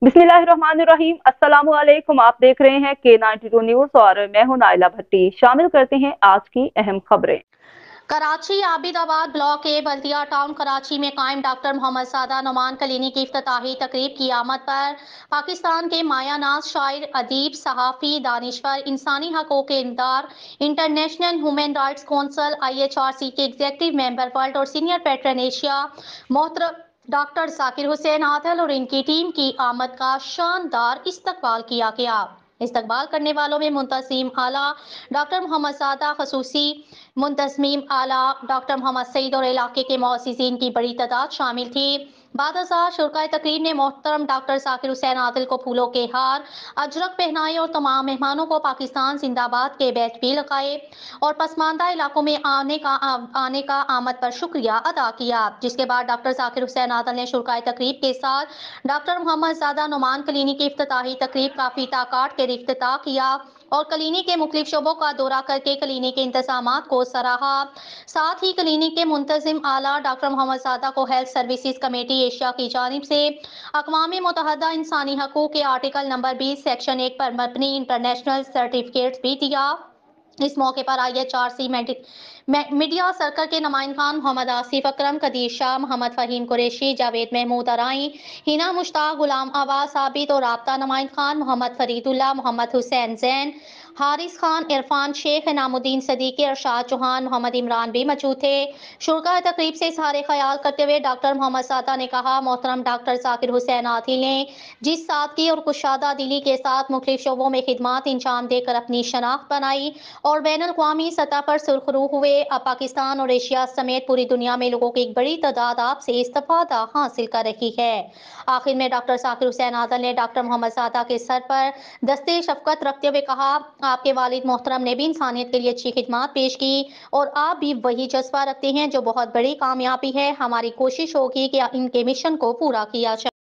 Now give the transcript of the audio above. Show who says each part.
Speaker 1: बिस्मिल्लाहिर्रहमानिर्रहीम। अस्सलाम वालेकुम। आप देख रहे हैं K92 न्यूज़ और मैं हूं नाइला भट्टी। शामिल करते हैं आज की अहम खबरें।
Speaker 2: Karachi Abidabad block A Baldia town Karachi में कायम डॉक्टर मोहम्मद सादा नुमान क्लिनिक की इफ्तिताही तकरीब की आमद पर पाकिस्तान के मायानाज शायर, अदीब, सहाफ़ी, दानिश्वर, इंसानी हकूक़ के इमदार, international human rights council IHRC के एग्जीक्यूटिव मेंबर वर्ल्ड और सीनियर पैट्रन एशिया मोहतरम डॉक्टर जाकिर हुसैन आदिल और इनकी टीम की आमद का शानदार इस्तकबाल किया गया। इस्तकबाल करने वालों में मुंतज़िम आला डॉक्टर मोहम्मद सादा, खसूसी मुंतज़मीम आला डॉक्टर मोहम्मद सईद और इलाके के मुअज़्ज़िज़ीन की बड़ी तादाद शामिल थी। बादशाह शुरकाए तकरीब ने मोहतरम डॉक्टर जाकिर हुसैन आदिल को फूलों के हार, अजरक पहनाए और तमाम मेहमानों को पाकिस्तान जिंदाबाद के बैच भी लगाए और पसमानदा इलाकों में आने का आमद पर शुक्रिया अदा किया। जिसके बाद डॉक्टर जाकिर हुसैन आदिल ने शुरकाए तकरीब के साथ डॉक्टर मोहम्मद सादा नुमान क्लिनिक की इफ्तिताही तकरीब का फीता काट कर इफ्तिताह किया और क्लिनिक के मुख्तलिफ शोबों का दौरा करके क्लिनिक के इंतजामात को सराहा। साथ ही क्लिनिक के मुंतजिम आला डॉक्टर मोहम्मद सादा को हेल्थ सर्विसेज कमेटी एशिया की जानिब से अक़वाम मुत्तहदा इंसानी हकूक़ के आर्टिकल नंबर 20 सेक्शन 1 पर मबनी इंटरनेशनल सर्टिफिकेट भी दिया। इस मौके पर IHRC मीडिया सर्कल के नुमाइंदान मोहम्मद आसिफ अकरम, कदीर शाह, मोहम्मद फ़हीम कुरैशी, जावेद महमूद अराई, हिना मुश्ताक, गुलाम अब्बास आबिद और राब्ता नुमाइंद खान, मोहम्मद फरीदुल्लाह, मोहम्मद हुसैन जैन, हारिस खान, इरफान शेख, नामुद्दीन सदीकी, अरशाद चौहान, मोहम्मद इमरान भी मौजूद थे। शुरका तकरीब से इज़हार ख्याल करते हुए डॉक्टर मोहम्मद सादा ने कहा, मोहतरम डॉक्टर जाकिर हुसैन आदिल ने जिस सादगी और कुशादा दिली के साथ मुख्तलिफ शोबों में खिदमात अंजाम देकर अपनी शनाख्त बनाई और बैनुल-अक़वामी सतह पर सुर्खरू हुए, अब पाकिस्तान और एशिया समेत पूरी दुनिया में लोगों की एक बड़ी तादाद आपसे इस्तिफादा हासिल कर रही है। आखिर में डॉक्टर जाकिर हुसैन आदिल ने डॉक्टर मोहम्मद सादा के सर पर दस्ते शफ़क़त रखते हुए कहा, आपके वालिद मोहतरम ने भी इंसानियत के लिए अच्छी खिदमत पेश की और आप भी वही जज्बा रखते हैं जो बहुत बड़ी कामयाबी है। हमारी कोशिश होगी कि इनके मिशन को पूरा किया जाए।